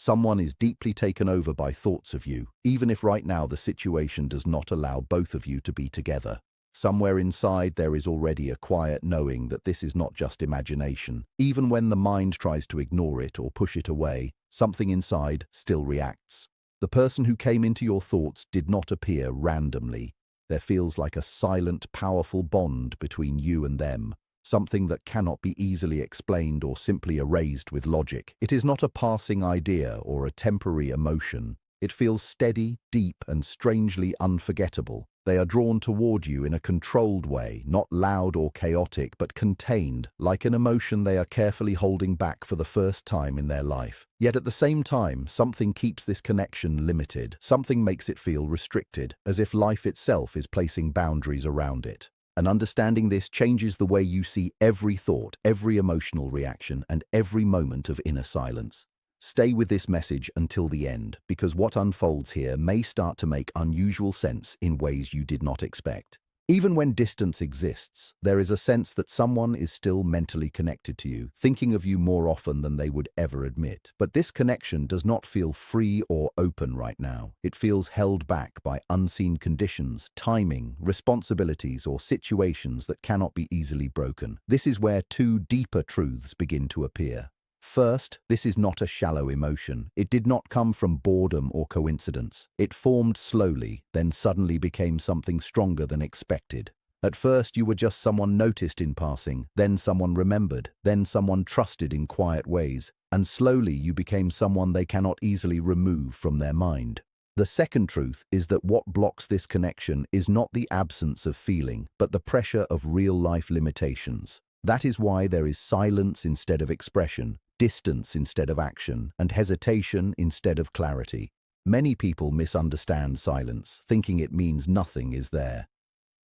Someone is deeply taken over by thoughts of you, even if right now the situation does not allow both of you to be together. Somewhere inside there is already a quiet knowing that this is not just imagination. Even when the mind tries to ignore it or push it away, something inside still reacts. The person who came into your thoughts did not appear randomly. There feels like a silent, powerful bond between you and them. Something that cannot be easily explained or simply erased with logic. It is not a passing idea or a temporary emotion. It feels steady, deep, and strangely unforgettable. They are drawn toward you in a controlled way, not loud or chaotic, but contained, like an emotion they are carefully holding back for the first time in their life. Yet at the same time, something keeps this connection limited. Something makes it feel restricted, as if life itself is placing boundaries around it. And understanding this changes the way you see every thought, every emotional reaction, and every moment of inner silence. Stay with this message until the end, because what unfolds here may start to make unusual sense in ways you did not expect. Even when distance exists, there is a sense that someone is still mentally connected to you, thinking of you more often than they would ever admit. But this connection does not feel free or open right now. It feels held back by unseen conditions, timing, responsibilities, or situations that cannot be easily broken. This is where two deeper truths begin to appear. First, this is not a shallow emotion. It did not come from boredom or coincidence. It formed slowly, then suddenly became something stronger than expected. At first, you were just someone noticed in passing, then someone remembered, then someone trusted in quiet ways, and slowly you became someone they cannot easily remove from their mind. The second truth is that what blocks this connection is not the absence of feeling, but the pressure of real-life limitations. That is why there is silence instead of expression, distance instead of action, and hesitation instead of clarity. Many people misunderstand silence, thinking it means nothing is there.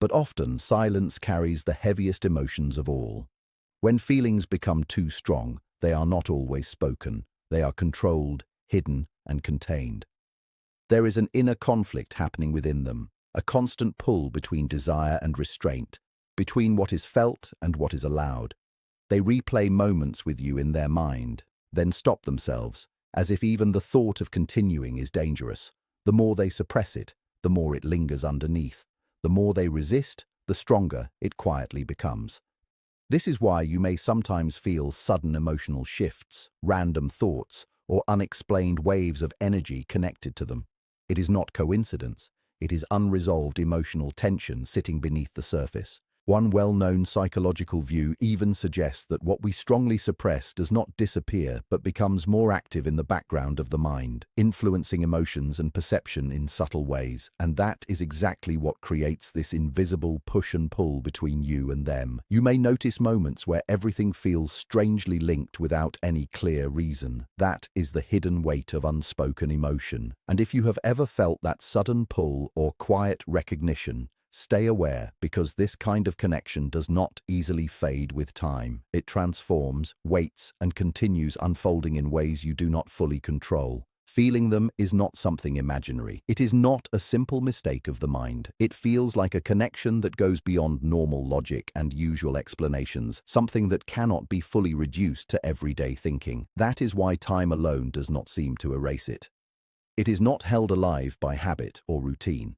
But often, silence carries the heaviest emotions of all. When feelings become too strong, they are not always spoken. They are controlled, hidden, and contained. There is an inner conflict happening within them, a constant pull between desire and restraint, between what is felt and what is allowed. They replay moments with you in their mind, then stop themselves, as if even the thought of continuing is dangerous. The more they suppress it, the more it lingers underneath. The more they resist, the stronger it quietly becomes. This is why you may sometimes feel sudden emotional shifts, random thoughts, or unexplained waves of energy connected to them. It is not coincidence. It is unresolved emotional tension sitting beneath the surface. One well-known psychological view even suggests that what we strongly suppress does not disappear but becomes more active in the background of the mind, influencing emotions and perception in subtle ways. And that is exactly what creates this invisible push and pull between you and them. You may notice moments where everything feels strangely linked without any clear reason. That is the hidden weight of unspoken emotion. And if you have ever felt that sudden pull or quiet recognition, stay aware, because this kind of connection does not easily fade with time. It transforms, waits, and continues unfolding in ways you do not fully control. Feeling them is not something imaginary. It is not a simple mistake of the mind. It feels like a connection that goes beyond normal logic and usual explanations, something that cannot be fully reduced to everyday thinking. That is why time alone does not seem to erase it. It is not held alive by habit or routine.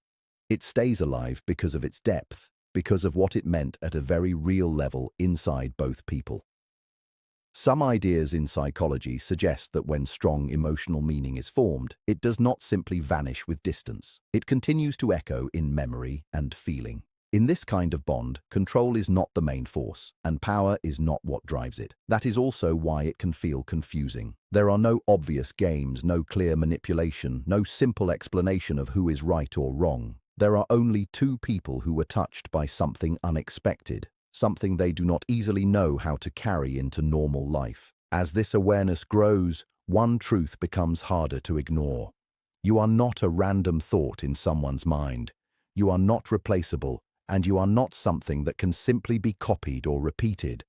It stays alive because of its depth, because of what it meant at a very real level inside both people. Some ideas in psychology suggest that when strong emotional meaning is formed, it does not simply vanish with distance. It continues to echo in memory and feeling. In this kind of bond, control is not the main force, and power is not what drives it. That is also why it can feel confusing. There are no obvious games, no clear manipulation, no simple explanation of who is right or wrong. There are only two people who were touched by something unexpected, something they do not easily know how to carry into normal life. As this awareness grows, one truth becomes harder to ignore. You are not a random thought in someone's mind. You are not replaceable, and you are not something that can simply be copied or repeated.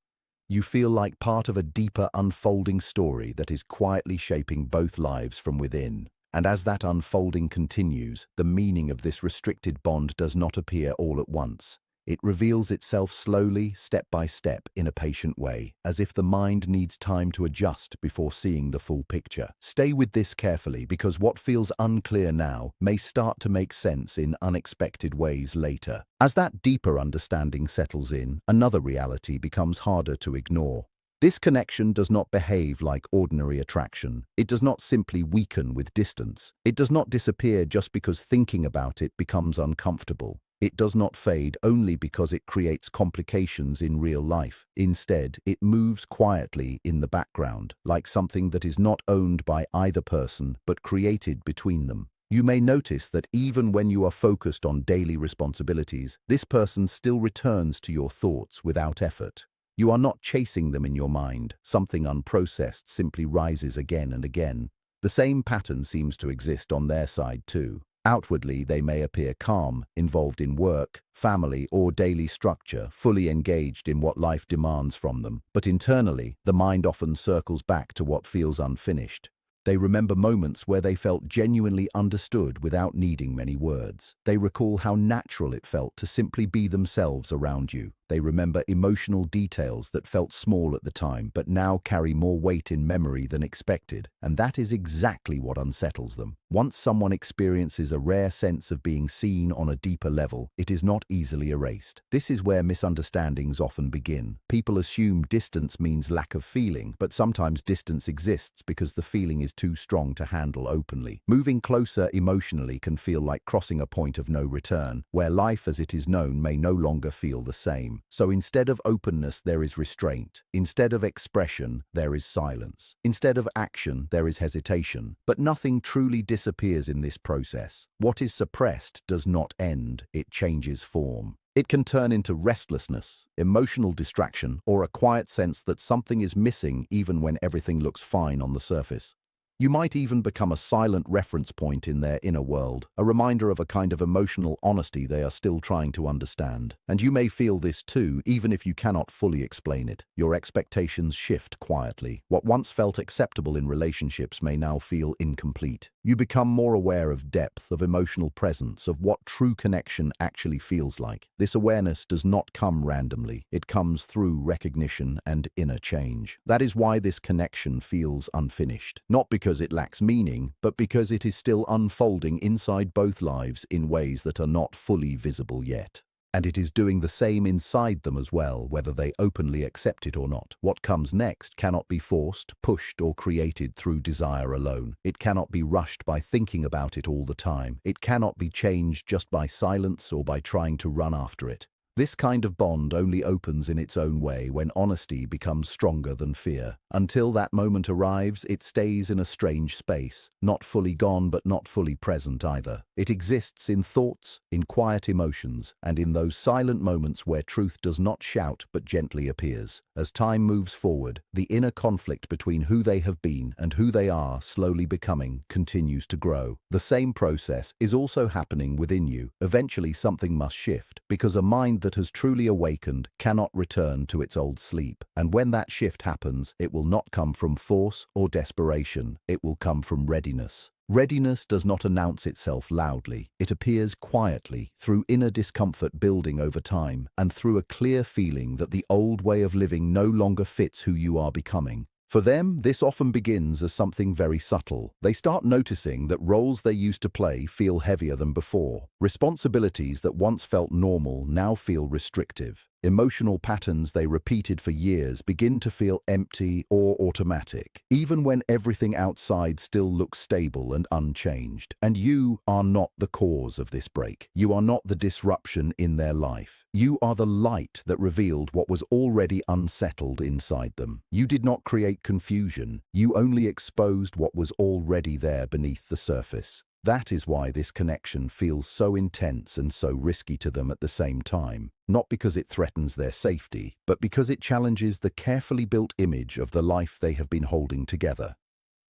You feel like part of a deeper unfolding story that is quietly shaping both lives from within. And as that unfolding continues, the meaning of this restricted bond does not appear all at once. It reveals itself slowly, step by step, in a patient way, as if the mind needs time to adjust before seeing the full picture. Stay with this carefully, because what feels unclear now may start to make sense in unexpected ways later. As that deeper understanding settles in, another reality becomes harder to ignore. This connection does not behave like ordinary attraction. It does not simply weaken with distance. It does not disappear just because thinking about it becomes uncomfortable. It does not fade only because it creates complications in real life. Instead, it moves quietly in the background, like something that is not owned by either person but created between them. You may notice that even when you are focused on daily responsibilities, this person still returns to your thoughts without effort. You are not chasing them in your mind. Something unprocessed simply rises again and again. The same pattern seems to exist on their side too. Outwardly, they may appear calm, involved in work, family, or daily structure, fully engaged in what life demands from them. But internally, the mind often circles back to what feels unfinished. They remember moments where they felt genuinely understood without needing many words. They recall how natural it felt to simply be themselves around you. They remember emotional details that felt small at the time, but now carry more weight in memory than expected. And that is exactly what unsettles them. Once someone experiences a rare sense of being seen on a deeper level, it is not easily erased. This is where misunderstandings often begin. People assume distance means lack of feeling, but sometimes distance exists because the feeling is too strong to handle openly. Moving closer emotionally can feel like crossing a point of no return, where life as it is known may no longer feel the same. So instead of openness, there is restraint. Instead of expression, there is silence. Instead of action, there is hesitation. But nothing truly disappears in this process. What is suppressed does not end, it changes form. It can turn into restlessness, emotional distraction, or a quiet sense that something is missing even when everything looks fine on the surface. You might even become a silent reference point in their inner world, a reminder of a kind of emotional honesty they are still trying to understand. And you may feel this too, even if you cannot fully explain it. Your expectations shift quietly. What once felt acceptable in relationships may now feel incomplete. You become more aware of depth, of emotional presence, of what true connection actually feels like. This awareness does not come randomly. It comes through recognition and inner change. That is why this connection feels unfinished. Not because it lacks meaning, but because it is still unfolding inside both lives in ways that are not fully visible yet. And it is doing the same inside them as well, whether they openly accept it or not. What comes next cannot be forced, pushed, or created through desire alone. It cannot be rushed by thinking about it all the time. It cannot be changed just by silence or by trying to run after it. This kind of bond only opens in its own way when honesty becomes stronger than fear. Until that moment arrives, it stays in a strange space, not fully gone but not fully present either. It exists in thoughts, in quiet emotions, and in those silent moments where truth does not shout but gently appears. As time moves forward, the inner conflict between who they have been and who they are slowly becoming continues to grow. The same process is also happening within you. Eventually something must shift, because a mind that has truly awakened cannot return to its old sleep. And when that shift happens, it will not come from force or desperation. It will come from readiness. Readiness does not announce itself loudly. It appears quietly, through inner discomfort building over time, and through a clear feeling that the old way of living no longer fits who you are becoming. For them, this often begins as something very subtle. They start noticing that roles they used to play feel heavier than before. Responsibilities that once felt normal now feel restrictive. Emotional patterns they repeated for years begin to feel empty or automatic, even when everything outside still looks stable and unchanged. And you are not the cause of this break. You are not the disruption in their life. You are the light that revealed what was already unsettled inside them. You did not create confusion. You only exposed what was already there beneath the surface. That is why this connection feels so intense and so risky to them at the same time. Not because it threatens their safety, but because it challenges the carefully built image of the life they have been holding together.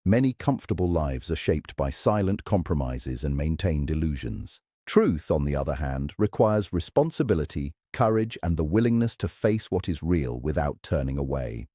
Many comfortable lives are shaped by silent compromises and maintained illusions. Truth, on the other hand, requires responsibility, courage, and the willingness to face what is real without turning away.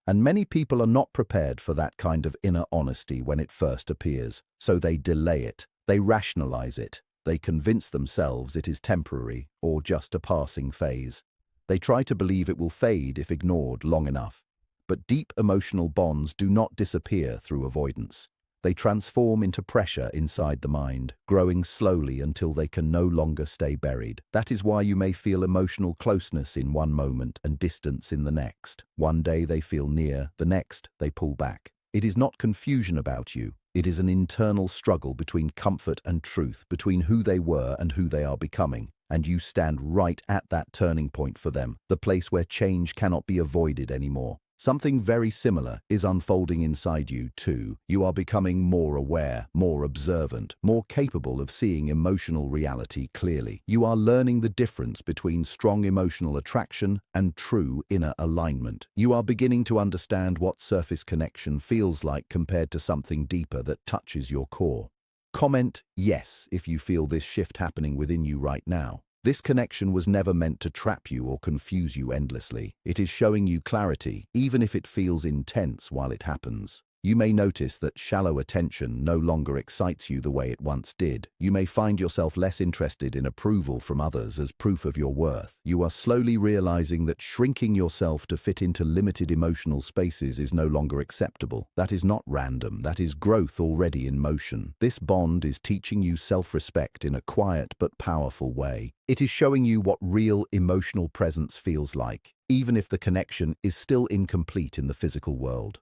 And many people are not prepared for that kind of inner honesty when it first appears, so they delay it. They rationalize it. They convince themselves it is temporary or just a passing phase. They try to believe it will fade if ignored long enough. But deep emotional bonds do not disappear through avoidance. They transform into pressure inside the mind, growing slowly until they can no longer stay buried. That is why you may feel emotional closeness in one moment and distance in the next. One day they feel near, the next they pull back. It is not confusion about you. It is an internal struggle between comfort and truth, between who they were and who they are becoming. And you stand right at that turning point for them, the place where change cannot be avoided anymore. Something very similar is unfolding inside you too. You are becoming more aware, more observant, more capable of seeing emotional reality clearly. You are learning the difference between strong emotional attraction and true inner alignment. You are beginning to understand what surface connection feels like compared to something deeper that touches your core. Comment yes if you feel this shift happening within you right now. This connection was never meant to trap you or confuse you endlessly. It is showing you clarity, even if it feels intense while it happens. You may notice that shallow attention no longer excites you the way it once did. You may find yourself less interested in approval from others as proof of your worth. You are slowly realizing that shrinking yourself to fit into limited emotional spaces is no longer acceptable. That is not random. That is growth already in motion. This bond is teaching you self-respect in a quiet but powerful way. It is showing you what real emotional presence feels like, even if the connection is still incomplete in the physical world.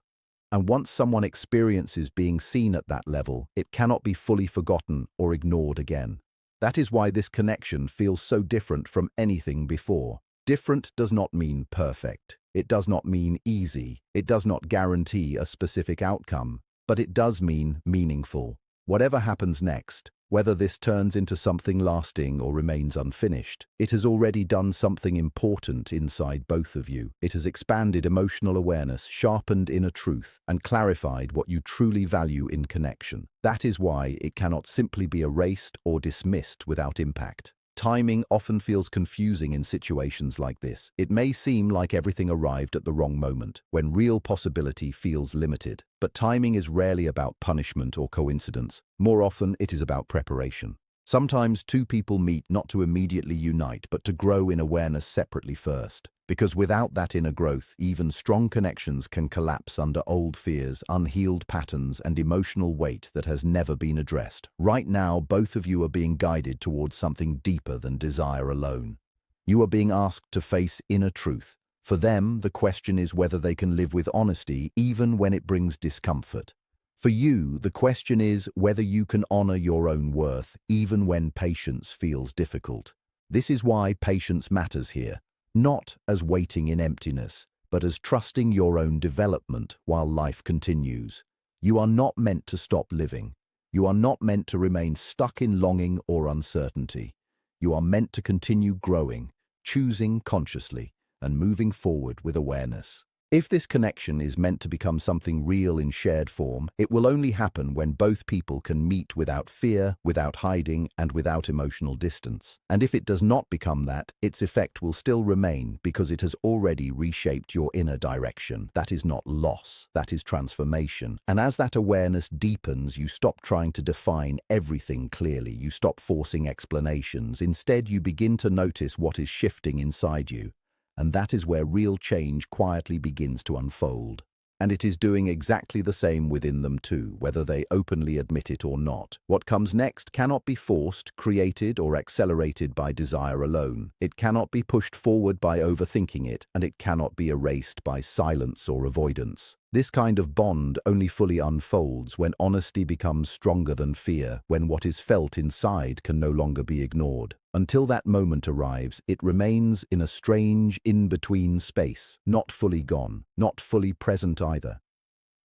And once someone experiences being seen at that level, it cannot be fully forgotten or ignored again. That is why this connection feels so different from anything before. Different does not mean perfect. It does not mean easy. It does not guarantee a specific outcome, but it does mean meaningful. Whatever happens next, whether this turns into something lasting or remains unfinished, it has already done something important inside both of you. It has expanded emotional awareness, sharpened inner truth, and clarified what you truly value in connection. That is why it cannot simply be erased or dismissed without impact. Timing often feels confusing in situations like this. It may seem like everything arrived at the wrong moment, when real possibility feels limited. But timing is rarely about punishment or coincidence. More often, it is about preparation. Sometimes two people meet not to immediately unite, but to grow in awareness separately first. Because without that inner growth, even strong connections can collapse under old fears, unhealed patterns, and emotional weight that has never been addressed. Right now, both of you are being guided towards something deeper than desire alone. You are being asked to face inner truth. For them, the question is whether they can live with honesty even when it brings discomfort. For you, the question is whether you can honor your own worth even when patience feels difficult. This is why patience matters here. Not as waiting in emptiness, but as trusting your own development while life continues. You are not meant to stop living. You are not meant to remain stuck in longing or uncertainty. You are meant to continue growing, choosing consciously, and moving forward with awareness. If this connection is meant to become something real in shared form, it will only happen when both people can meet without fear, without hiding, and without emotional distance. And if it does not become that, its effect will still remain because it has already reshaped your inner direction. That is not loss, that is transformation. And as that awareness deepens, you stop trying to define everything clearly. You stop forcing explanations. Instead, you begin to notice what is shifting inside you. And that is where real change quietly begins to unfold. And it is doing exactly the same within them too, whether they openly admit it or not. What comes next cannot be forced, created, or accelerated by desire alone. It cannot be pushed forward by overthinking it, and it cannot be erased by silence or avoidance. This kind of bond only fully unfolds when honesty becomes stronger than fear, when what is felt inside can no longer be ignored. Until that moment arrives, it remains in a strange in-between space, not fully gone, not fully present either.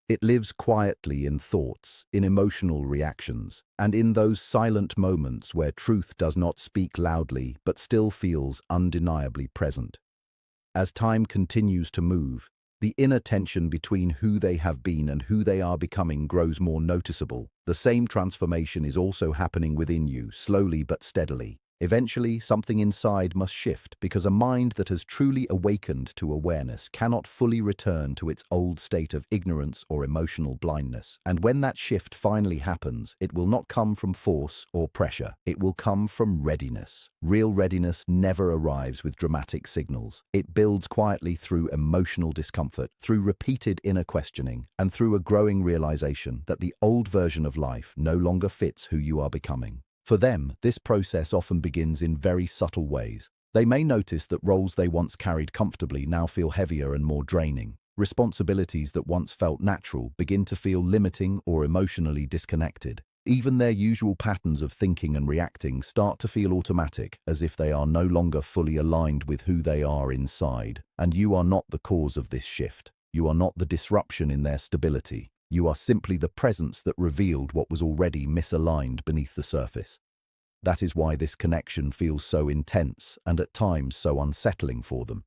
It lives quietly in thoughts, in emotional reactions, and in those silent moments where truth does not speak loudly but still feels undeniably present. As time continues to move, the inner tension between who they have been and who they are becoming grows more noticeable. The same transformation is also happening within you, slowly but steadily. Eventually, something inside must shift because a mind that has truly awakened to awareness cannot fully return to its old state of ignorance or emotional blindness. And when that shift finally happens, it will not come from force or pressure. It will come from readiness. Real readiness never arrives with dramatic signals. It builds quietly through emotional discomfort, through repeated inner questioning, and through a growing realization that the old version of life no longer fits who you are becoming. For them, this process often begins in very subtle ways. They may notice that roles they once carried comfortably now feel heavier and more draining. Responsibilities that once felt natural begin to feel limiting or emotionally disconnected. Even their usual patterns of thinking and reacting start to feel automatic, as if they are no longer fully aligned with who they are inside. And you are not the cause of this shift. You are not the disruption in their stability. You are simply the presence that revealed what was already misaligned beneath the surface. That is why this connection feels so intense and at times so unsettling for them.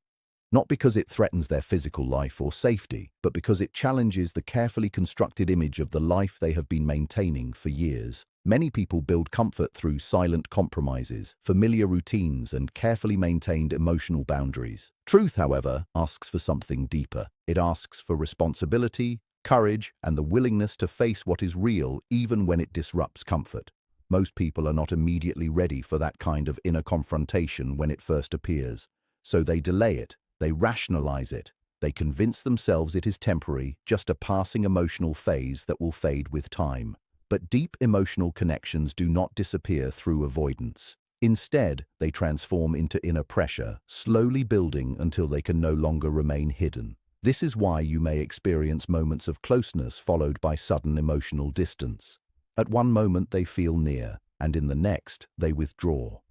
Not because it threatens their physical life or safety, but because it challenges the carefully constructed image of the life they have been maintaining for years. Many people build comfort through silent compromises, familiar routines, and carefully maintained emotional boundaries. Truth, however, asks for something deeper. It asks for responsibility, courage, and the willingness to face what is real even when it disrupts comfort. Most people are not immediately ready for that kind of inner confrontation when it first appears. So they delay it, they rationalize it, they convince themselves it is temporary, just a passing emotional phase that will fade with time. But deep emotional connections do not disappear through avoidance. Instead, they transform into inner pressure, slowly building until they can no longer remain hidden. This is why you may experience moments of closeness followed by sudden emotional distance. At one moment they feel near, and in the next they withdraw.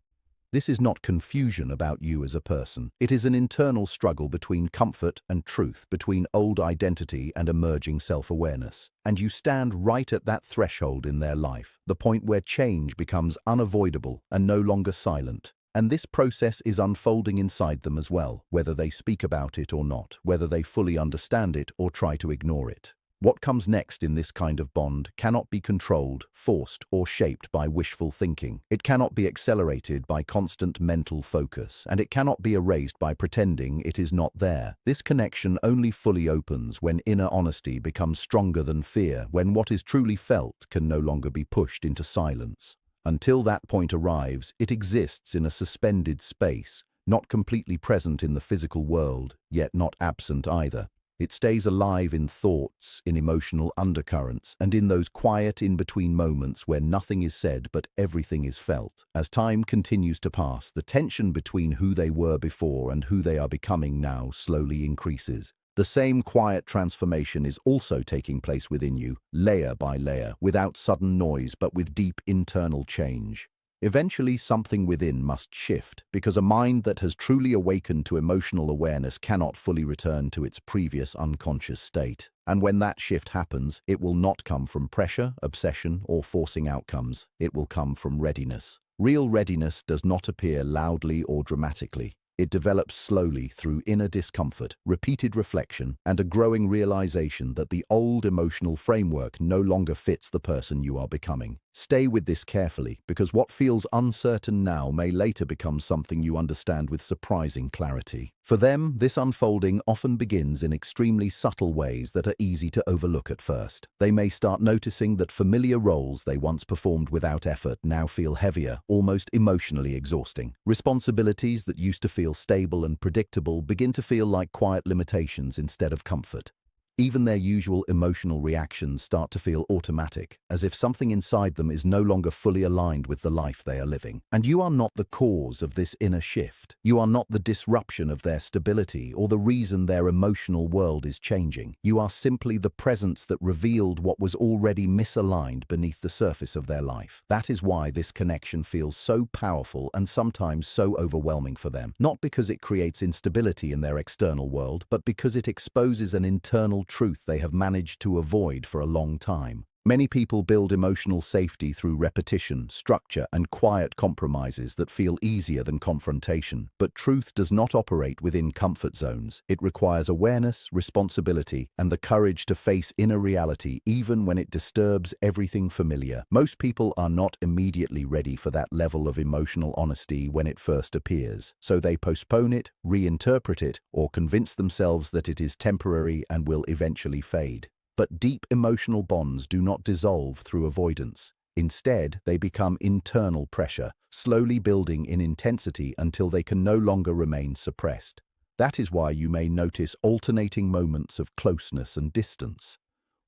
This is not confusion about you as a person. It is an internal struggle between comfort and truth, between old identity and emerging self-awareness. And you stand right at that threshold in their life, the point where change becomes unavoidable and no longer silent. And this process is unfolding inside them as well, whether they speak about it or not, whether they fully understand it or try to ignore it. What comes next in this kind of bond cannot be controlled, forced, or shaped by wishful thinking. It cannot be accelerated by constant mental focus, and it cannot be erased by pretending it is not there. This connection only fully opens when inner honesty becomes stronger than fear, when what is truly felt can no longer be pushed into silence. Until that point arrives, it exists in a suspended space, not completely present in the physical world, yet not absent either. It stays alive in thoughts, in emotional undercurrents, and in those quiet in-between moments where nothing is said but everything is felt. As time continues to pass, the tension between who they were before and who they are becoming now slowly increases. The same quiet transformation is also taking place within you, layer by layer, without sudden noise but with deep internal change. Eventually, something within must shift, because a mind that has truly awakened to emotional awareness cannot fully return to its previous unconscious state. And when that shift happens, it will not come from pressure, obsession, or forcing outcomes. It will come from readiness. Real readiness does not appear loudly or dramatically. It develops slowly through inner discomfort, repeated reflection, and a growing realization that the old emotional framework no longer fits the person you are becoming. Stay with this carefully, because what feels uncertain now may later become something you understand with surprising clarity. For them, this unfolding often begins in extremely subtle ways that are easy to overlook at first. They may start noticing that familiar roles they once performed without effort now feel heavier, almost emotionally exhausting. Responsibilities that used to feel stable and predictable begin to feel like quiet limitations instead of comfort. Even their usual emotional reactions start to feel automatic, as if something inside them is no longer fully aligned with the life they are living. And you are not the cause of this inner shift. You are not the disruption of their stability or the reason their emotional world is changing. You are simply the presence that revealed what was already misaligned beneath the surface of their life. That is why this connection feels so powerful and sometimes so overwhelming for them. Not because it creates instability in their external world, but because it exposes an internal truth they have managed to avoid for a long time. Many people build emotional safety through repetition, structure, and quiet compromises that feel easier than confrontation. But truth does not operate within comfort zones. It requires awareness, responsibility, and the courage to face inner reality even when it disturbs everything familiar. Most people are not immediately ready for that level of emotional honesty when it first appears, so they postpone it, reinterpret it, or convince themselves that it is temporary and will eventually fade. But deep emotional bonds do not dissolve through avoidance. Instead, they become internal pressure, slowly building in intensity until they can no longer remain suppressed. That is why you may notice alternating moments of closeness and distance.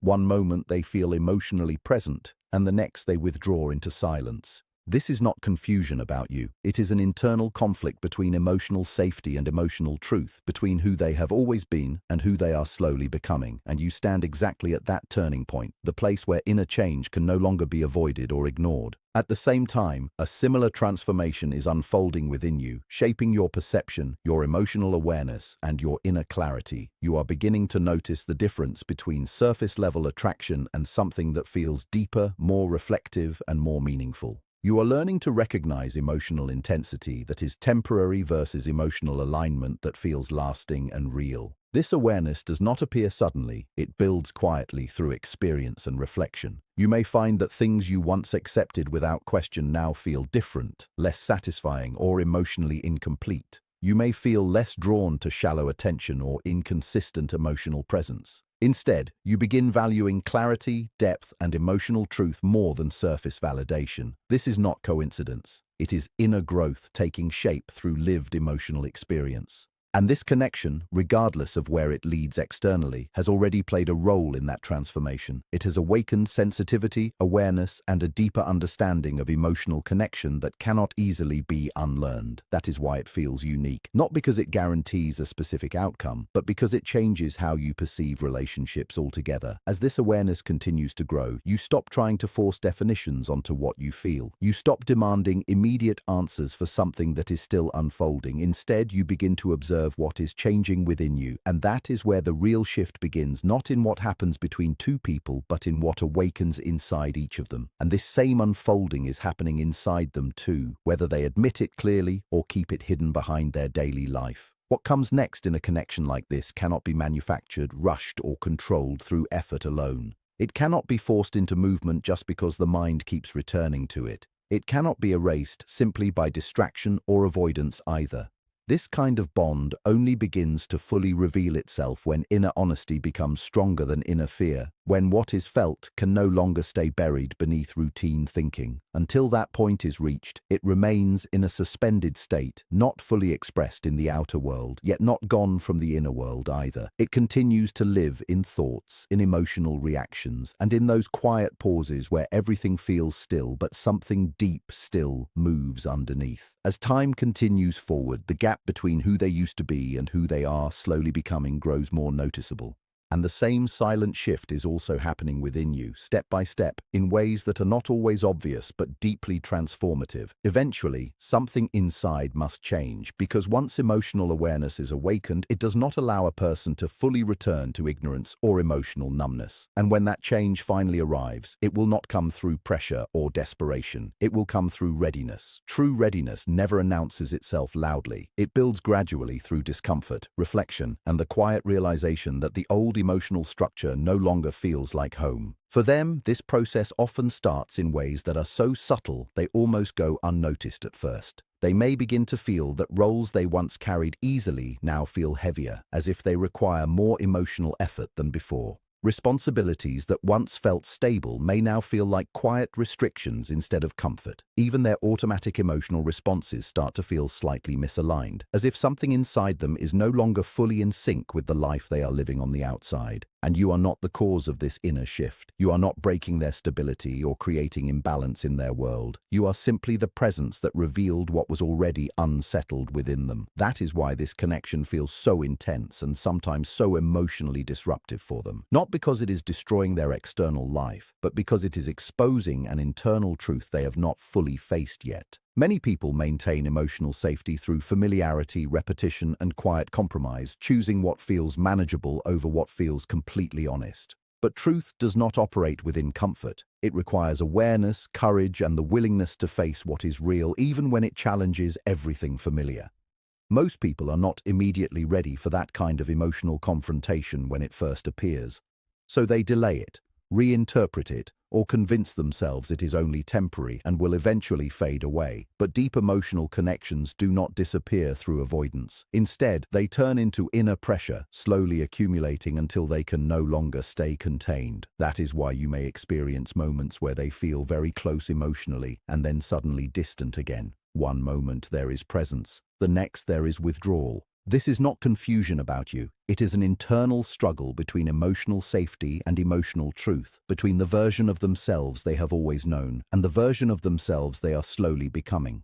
One moment they feel emotionally present, and the next they withdraw into silence. This is not confusion about you. It is an internal conflict between emotional safety and emotional truth, between who they have always been and who they are slowly becoming. And you stand exactly at that turning point, the place where inner change can no longer be avoided or ignored. At the same time, a similar transformation is unfolding within you, shaping your perception, your emotional awareness, and your inner clarity. You are beginning to notice the difference between surface-level attraction and something that feels deeper, more reflective, and more meaningful. You are learning to recognize emotional intensity that is temporary versus emotional alignment that feels lasting and real. This awareness does not appear suddenly, it builds quietly through experience and reflection. You may find that things you once accepted without question now feel different, less satisfying, or emotionally incomplete. You may feel less drawn to shallow attention or inconsistent emotional presence. Instead, you begin valuing clarity, depth, and emotional truth more than surface validation. This is not coincidence. It is inner growth taking shape through lived emotional experience. And this connection, regardless of where it leads externally, has already played a role in that transformation. It has awakened sensitivity, awareness, and a deeper understanding of emotional connection that cannot easily be unlearned. That is why it feels unique. Not because it guarantees a specific outcome, but because it changes how you perceive relationships altogether. As this awareness continues to grow, you stop trying to force definitions onto what you feel. You stop demanding immediate answers for something that is still unfolding. Instead, you begin to observe what is changing within you, and that is where the real shift begins, not in what happens between two people, but in what awakens inside each of them. And this same unfolding is happening inside them too, whether they admit it clearly or keep it hidden behind their daily life. What comes next in a connection like this cannot be manufactured, rushed, or controlled through effort alone. It cannot be forced into movement just because the mind keeps returning to it. It cannot be erased simply by distraction or avoidance either. This kind of bond only begins to fully reveal itself when inner honesty becomes stronger than inner fear, when what is felt can no longer stay buried beneath routine thinking. Until that point is reached, it remains in a suspended state, not fully expressed in the outer world, yet not gone from the inner world either. It continues to live in thoughts, in emotional reactions, and in those quiet pauses where everything feels still but something deep still moves underneath. As time continues forward, the gap between who they used to be and who they are slowly becoming grows more noticeable. And the same silent shift is also happening within you, step by step, in ways that are not always obvious but deeply transformative. Eventually, something inside must change, because once emotional awareness is awakened, it does not allow a person to fully return to ignorance or emotional numbness. And when that change finally arrives, it will not come through pressure or desperation. It will come through readiness. True readiness never announces itself loudly. It builds gradually through discomfort, reflection, and the quiet realization that the old emotional structure no longer feels like home. For them, this process often starts in ways that are so subtle they almost go unnoticed at first. They may begin to feel that roles they once carried easily now feel heavier, as if they require more emotional effort than before. Responsibilities that once felt stable may now feel like quiet restrictions instead of comfort. Even their automatic emotional responses start to feel slightly misaligned, as if something inside them is no longer fully in sync with the life they are living on the outside. And you are not the cause of this inner shift. You are not breaking their stability or creating imbalance in their world. You are simply the presence that revealed what was already unsettled within them. That is why this connection feels so intense and sometimes so emotionally disruptive for them. Not because it is destroying their external life, but because it is exposing an internal truth they have not fully faced yet. Many people maintain emotional safety through familiarity, repetition, and quiet compromise, choosing what feels manageable over what feels completely honest. But truth does not operate within comfort. It requires awareness, courage, and the willingness to face what is real, even when it challenges everything familiar. Most people are not immediately ready for that kind of emotional confrontation when it first appears. So they delay it, reinterpret it, or convince themselves it is only temporary and will eventually fade away. But deep emotional connections do not disappear through avoidance. Instead, they turn into inner pressure, slowly accumulating until they can no longer stay contained. That is why you may experience moments where they feel very close emotionally and then suddenly distant again. One moment there is presence, the next there is withdrawal. This is not confusion about you. It is an internal struggle between emotional safety and emotional truth, between the version of themselves they have always known and the version of themselves they are slowly becoming.